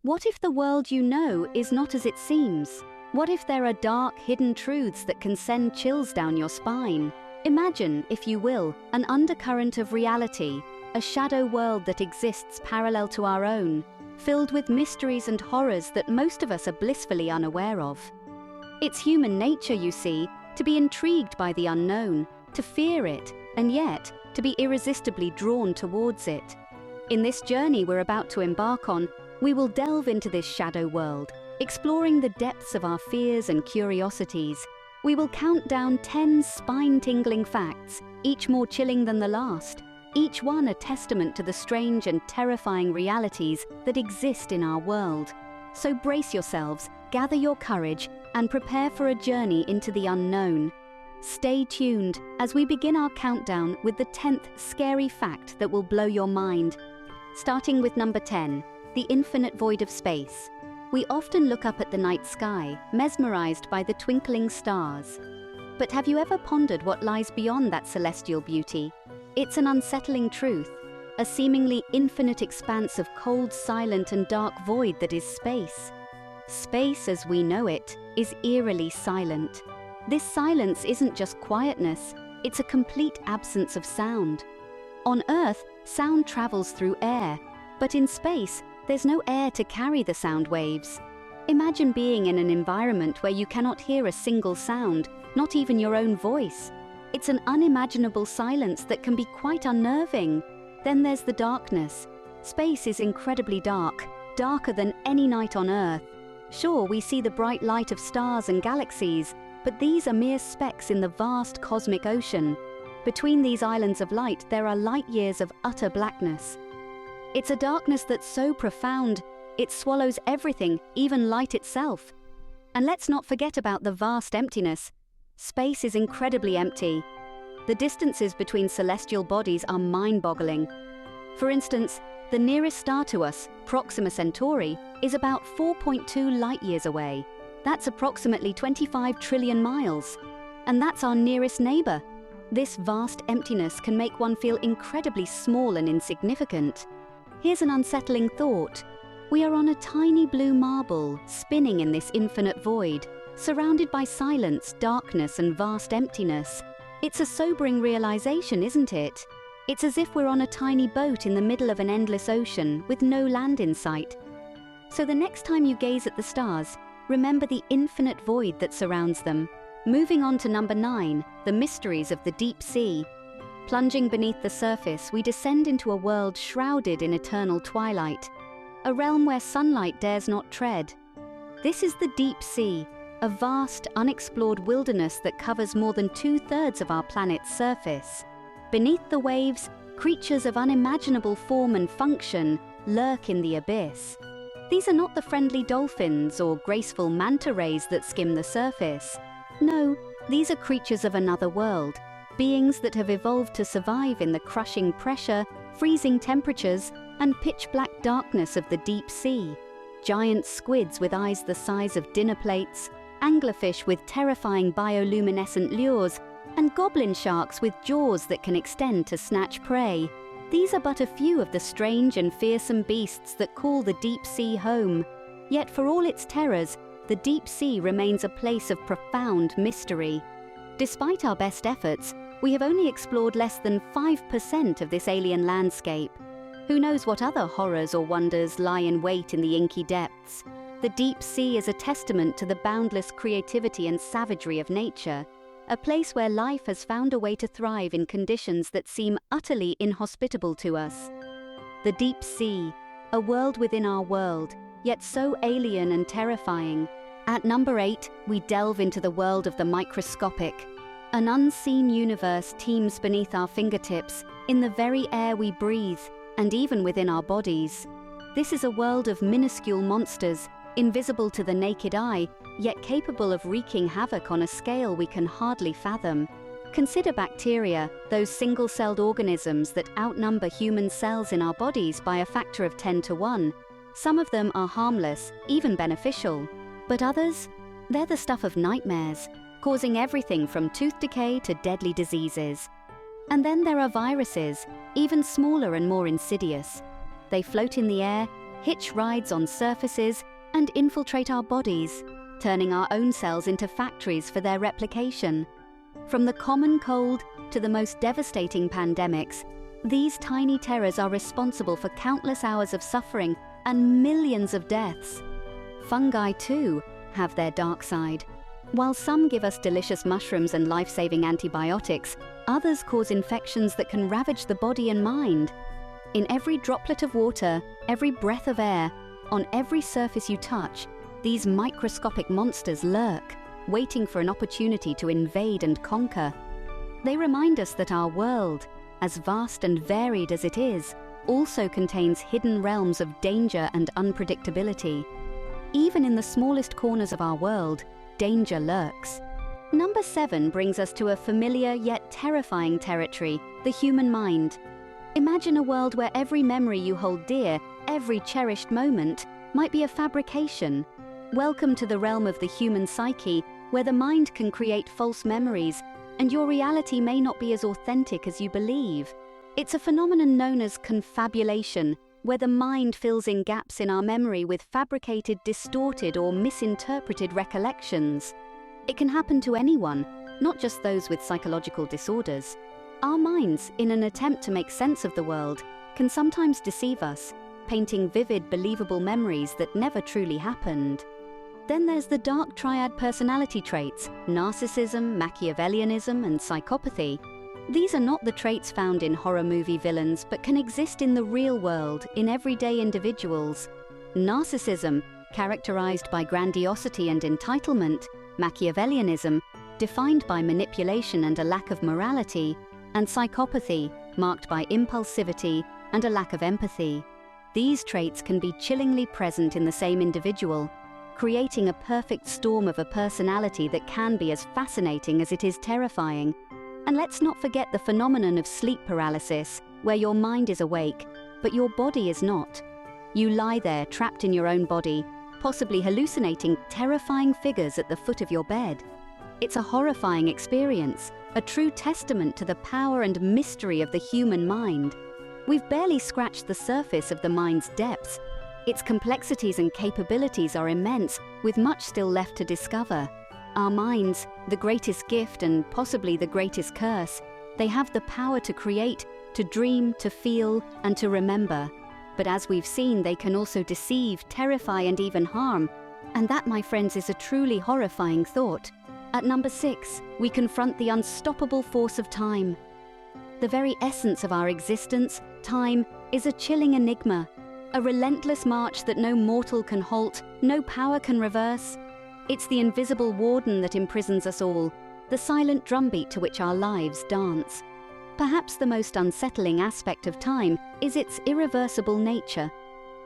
What if the world you know is not as it seems? What if there are dark, hidden truths that can send chills down your spine? Imagine, if you will, an undercurrent of reality, a shadow world that exists parallel to our own, filled with mysteries and horrors that most of us are blissfully unaware of. It's human nature, you see, to be intrigued by the unknown, to fear it, and yet to be irresistibly drawn towards it. In this journey we're about to embark on, we will delve into this shadow world, exploring the depths of our fears and curiosities. We will count down 10 spine-tingling facts, each more chilling than the last, each one a testament to the strange and terrifying realities that exist in our world. So brace yourselves, gather your courage, and prepare for a journey into the unknown. Stay tuned as we begin our countdown with the 10th scary fact that will blow your mind. Starting with number 10, the infinite void of space. We often look up at the night sky, mesmerized by the twinkling stars. But have you ever pondered what lies beyond that celestial beauty? It's an unsettling truth, a seemingly infinite expanse of cold, silent, and dark void that is space. Space, as we know it, is eerily silent. This silence isn't just quietness, it's a complete absence of sound. On Earth, sound travels through air, but in space, there's no air to carry the sound waves. Imagine being in an environment where you cannot hear a single sound, not even your own voice. It's an unimaginable silence that can be quite unnerving. Then there's the darkness. Space is incredibly dark, darker than any night on Earth. Sure, we see the bright light of stars and galaxies, but these are mere specks in the vast cosmic ocean. Between these islands of light, there are light years of utter blackness. It's a darkness that's so profound, it swallows everything, even light itself. And let's not forget about the vast emptiness. Space is incredibly empty. The distances between celestial bodies are mind-boggling. For instance, the nearest star to us, Proxima Centauri, is about 4.2 light-years away. That's approximately 25 trillion miles. And that's our nearest neighbor. This vast emptiness can make one feel incredibly small and insignificant. Here's an unsettling thought. We are on a tiny blue marble, spinning in this infinite void, surrounded by silence, darkness, and vast emptiness. It's a sobering realization, isn't it? It's as if we're on a tiny boat in the middle of an endless ocean with no land in sight. So the next time you gaze at the stars, remember the infinite void that surrounds them. Moving on to number 9, the mysteries of the deep sea. Plunging beneath the surface, we descend into a world shrouded in eternal twilight, a realm where sunlight dares not tread. This is the deep sea, a vast, unexplored wilderness that covers more than 2/3 of our planet's surface. Beneath the waves, creatures of unimaginable form and function lurk in the abyss. These are not the friendly dolphins or graceful manta rays that skim the surface. No, these are creatures of another world, beings that have evolved to survive in the crushing pressure, freezing temperatures, and pitch-black darkness of the deep sea. Giant squids with eyes the size of dinner plates, anglerfish with terrifying bioluminescent lures, and goblin sharks with jaws that can extend to snatch prey. These are but a few of the strange and fearsome beasts that call the deep sea home. Yet for all its terrors, the deep sea remains a place of profound mystery. Despite our best efforts, we have only explored less than 5% of this alien landscape. Who knows what other horrors or wonders lie in wait in the inky depths? The deep sea is a testament to the boundless creativity and savagery of nature, a place where life has found a way to thrive in conditions that seem utterly inhospitable to us. The deep sea, a world within our world, yet so alien and terrifying. At number 8, we delve into the world of the microscopic. An unseen universe teems beneath our fingertips, in the very air we breathe, and even within our bodies. This is a world of minuscule monsters, invisible to the naked eye, yet capable of wreaking havoc on a scale we can hardly fathom. Consider bacteria, those single-celled organisms that outnumber human cells in our bodies by a factor of 10 to 1. Some of them are harmless, even beneficial. But others? They're the stuff of nightmares, causing everything from tooth decay to deadly diseases. And then there are viruses, even smaller and more insidious. They float in the air, hitch rides on surfaces, and infiltrate our bodies, turning our own cells into factories for their replication. From the common cold to the most devastating pandemics, these tiny terrors are responsible for countless hours of suffering and millions of deaths. Fungi, too, have their dark side. While some give us delicious mushrooms and life-saving antibiotics, others cause infections that can ravage the body and mind. In every droplet of water, every breath of air, on every surface you touch, these microscopic monsters lurk, waiting for an opportunity to invade and conquer. They remind us that our world, as vast and varied as it is, also contains hidden realms of danger and unpredictability. Even in the smallest corners of our world, danger lurks. Number 7 brings us to a familiar yet terrifying territory, the human mind. Imagine a world where every memory you hold dear, every cherished moment, might be a fabrication. Welcome to the realm of the human psyche, where the mind can create false memories, and your reality may not be as authentic as you believe. It's a phenomenon known as confabulation, where the mind fills in gaps in our memory with fabricated, distorted, or misinterpreted recollections. It can happen to anyone, not just those with psychological disorders. Our minds, in an attempt to make sense of the world, can sometimes deceive us, painting vivid, believable memories that never truly happened. Then there's the dark triad personality traits: narcissism, Machiavellianism, and psychopathy. These are not the traits found in horror movie villains, but can exist in the real world, in everyday individuals. Narcissism, characterized by grandiosity and entitlement; Machiavellianism, defined by manipulation and a lack of morality; and psychopathy, marked by impulsivity and a lack of empathy. These traits can be chillingly present in the same individual, creating a perfect storm of a personality that can be as fascinating as it is terrifying. And let's not forget the phenomenon of sleep paralysis, where your mind is awake, but your body is not. You lie there, trapped in your own body, possibly hallucinating terrifying figures at the foot of your bed. It's a horrifying experience, a true testament to the power and mystery of the human mind. We've barely scratched the surface of the mind's depths. Its complexities and capabilities are immense, with much still left to discover. Our minds, the greatest gift and possibly the greatest curse, they have the power to create, to dream, to feel, and to remember. But as we've seen, they can also deceive, terrify, and even harm. And that, my friends, is a truly horrifying thought. At number 6, we confront the unstoppable force of time. The very essence of our existence, time, is a chilling enigma, a relentless march that no mortal can halt, no power can reverse. It's the invisible warden that imprisons us all, the silent drumbeat to which our lives dance. Perhaps the most unsettling aspect of time is its irreversible nature.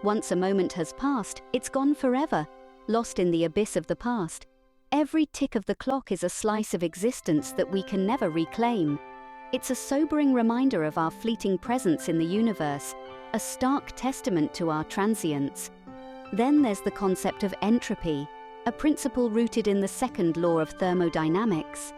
Once a moment has passed, it's gone forever, lost in the abyss of the past. Every tick of the clock is a slice of existence that we can never reclaim. It's a sobering reminder of our fleeting presence in the universe, a stark testament to our transience. Then there's the concept of entropy, a principle rooted in the second law of thermodynamics.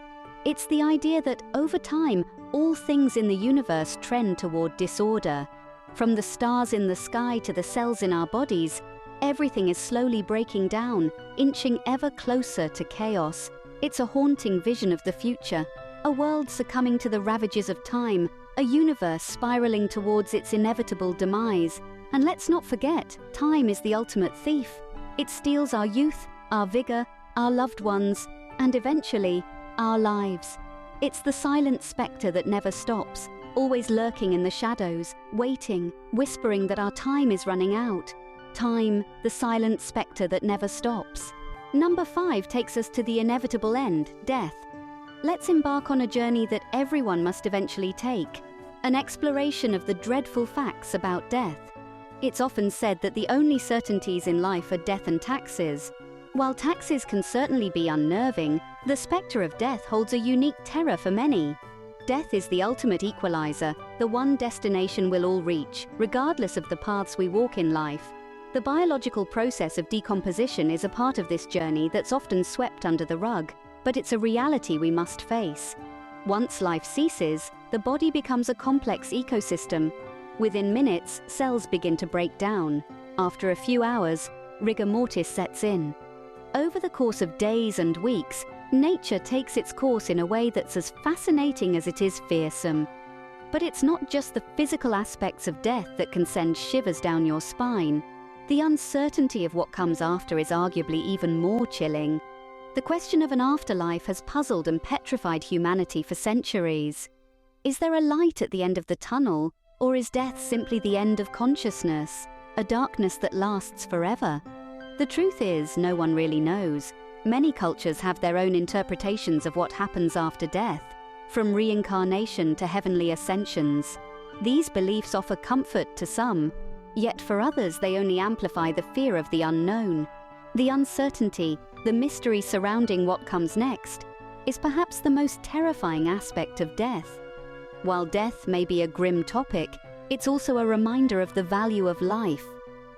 It's the idea that, over time, all things in the universe trend toward disorder. From the stars in the sky to the cells in our bodies, everything is slowly breaking down, inching ever closer to chaos. It's a haunting vision of the future, a world succumbing to the ravages of time, a universe spiraling towards its inevitable demise. And let's not forget, time is the ultimate thief. It steals our youth, our vigor, our loved ones, and eventually, our lives. It's the silent spectre that never stops, always lurking in the shadows, waiting, whispering that our time is running out. Time, the silent spectre that never stops. Number 5 takes us to the inevitable end, death. Let's embark on a journey that everyone must eventually take, an exploration of the dreadful facts about death. It's often said that the only certainties in life are death and taxes. While taxes can certainly be unnerving, the spectre of death holds a unique terror for many. Death is the ultimate equalizer, the one destination we'll all reach, regardless of the paths we walk in life. The biological process of decomposition is a part of this journey that's often swept under the rug, but it's a reality we must face. Once life ceases, the body becomes a complex ecosystem. Within minutes, cells begin to break down. After a few hours, rigor mortis sets in. Over the course of days and weeks, nature takes its course in a way that's as fascinating as it is fearsome. But it's not just the physical aspects of death that can send shivers down your spine. The uncertainty of what comes after is arguably even more chilling. The question of an afterlife has puzzled and petrified humanity for centuries. Is there a light at the end of the tunnel, or is death simply the end of consciousness, a darkness that lasts forever? The truth is, no one really knows. Many cultures have their own interpretations of what happens after death, from reincarnation to heavenly ascensions. These beliefs offer comfort to some, yet for others they only amplify the fear of the unknown. The uncertainty, the mystery surrounding what comes next, is perhaps the most terrifying aspect of death. While death may be a grim topic, it's also a reminder of the value of life.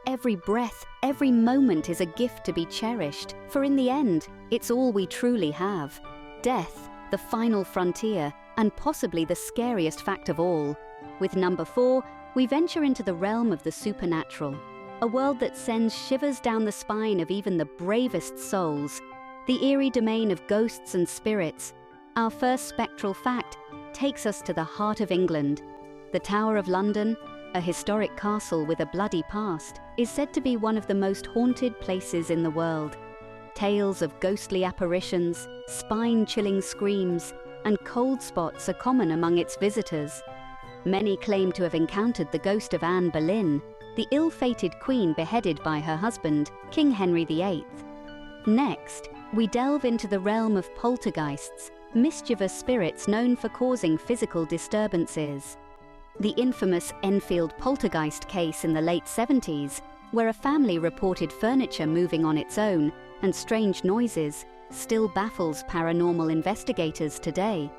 Every breath, every moment is a gift to be cherished, for in the end, it's all we truly have. Death, the final frontier, and possibly the scariest fact of all. With number 4, we venture into the realm of the supernatural, a world that sends shivers down the spine of even the bravest souls, the eerie domain of ghosts and spirits. Our first spectral fact takes us to the heart of England. The Tower of London, a historic castle with a bloody past, is said to be one of the most haunted places in the world. Tales of ghostly apparitions, spine-chilling screams, and cold spots are common among its visitors. Many claim to have encountered the ghost of Anne Boleyn, the ill-fated queen beheaded by her husband, King Henry VIII. Next, we delve into the realm of poltergeists, mischievous spirits known for causing physical disturbances. The infamous Enfield poltergeist case in the late 70s, where a family reported furniture moving on its own and strange noises, still baffles paranormal investigators today.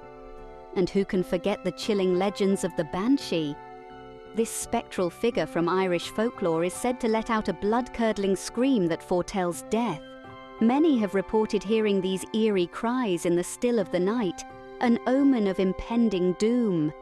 And who can forget the chilling legends of the Banshee? This spectral figure from Irish folklore is said to let out a blood-curdling scream that foretells death. Many have reported hearing these eerie cries in the still of the night, an omen of impending doom.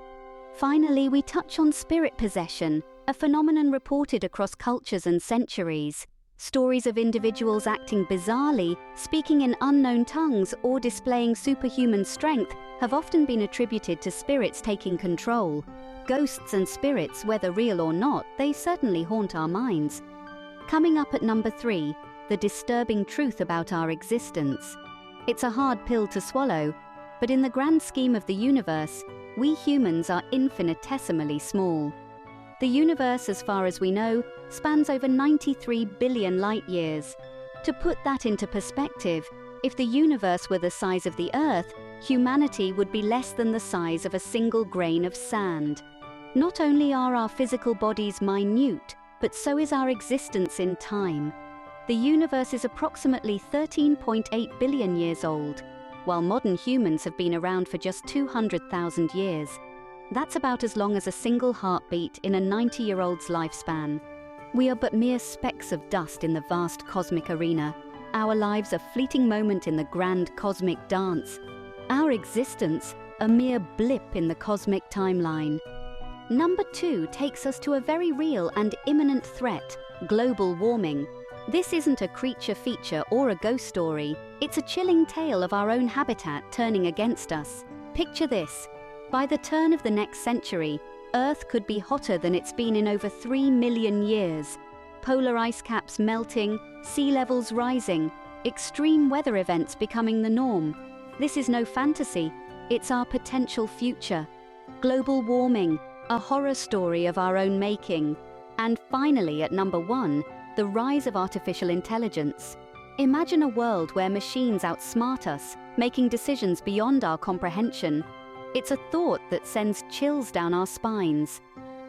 Finally, we touch on spirit possession, a phenomenon reported across cultures and centuries. Stories of individuals acting bizarrely, speaking in unknown tongues, or displaying superhuman strength have often been attributed to spirits taking control. Ghosts and spirits, whether real or not, they certainly haunt our minds. Coming up at number 3, the disturbing truth about our existence. It's a hard pill to swallow, but in the grand scheme of the universe, we humans are infinitesimally small. The universe, as far as we know, spans over 93 billion light-years. To put that into perspective, if the universe were the size of the Earth, humanity would be less than the size of a single grain of sand. Not only are our physical bodies minute, but so is our existence in time. The universe is approximately 13.8 billion years old, while modern humans have been around for just 200,000 years. That's about as long as a single heartbeat in a 90-year-old's lifespan. We are but mere specks of dust in the vast cosmic arena. Our lives a fleeting moment in the grand cosmic dance. Our existence a mere blip in the cosmic timeline. Number 2 takes us to a very real and imminent threat: global warming. This isn't a creature feature or a ghost story. It's a chilling tale of our own habitat turning against us. Picture this. By the turn of the next century, Earth could be hotter than it's been in over 3 million years. Polar ice caps melting, sea levels rising, extreme weather events becoming the norm. This is no fantasy, it's our potential future. Global warming, a horror story of our own making. And finally, at number 1, the rise of artificial intelligence. Imagine a world where machines outsmart us, making decisions beyond our comprehension. It's a thought that sends chills down our spines.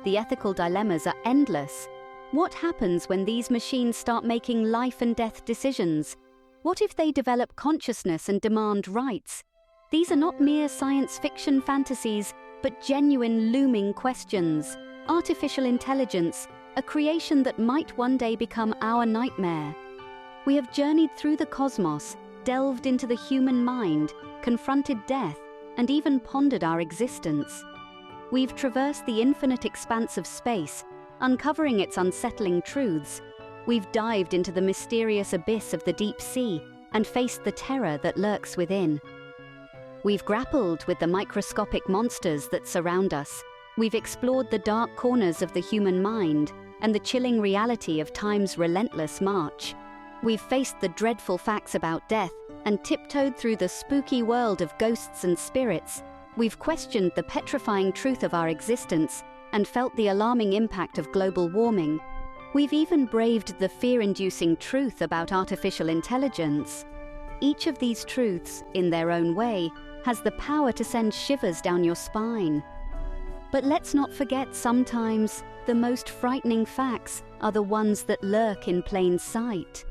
The ethical dilemmas are endless. What happens when these machines start making life and death decisions? What if they develop consciousness and demand rights? These are not mere science fiction fantasies, but genuine looming questions. Artificial intelligence, a creation that might one day become our nightmare. We have journeyed through the cosmos, delved into the human mind, confronted death, and even pondered our existence. We've traversed the infinite expanse of space, uncovering its unsettling truths, We've dived into the mysterious abyss of the deep sea and faced the terror that lurks within. We've grappled with the microscopic monsters that surround us. We've explored the dark corners of the human mind and the chilling reality of time's relentless march. We've faced the dreadful facts about death and tiptoed through the spooky world of ghosts and spirits. We've questioned the petrifying truth of our existence and felt the alarming impact of global warming. We've even braved the fear-inducing truth about artificial intelligence. Each of these truths, in their own way, has the power to send shivers down your spine. But let's not forget, sometimes the most frightening facts are the ones that lurk in plain sight.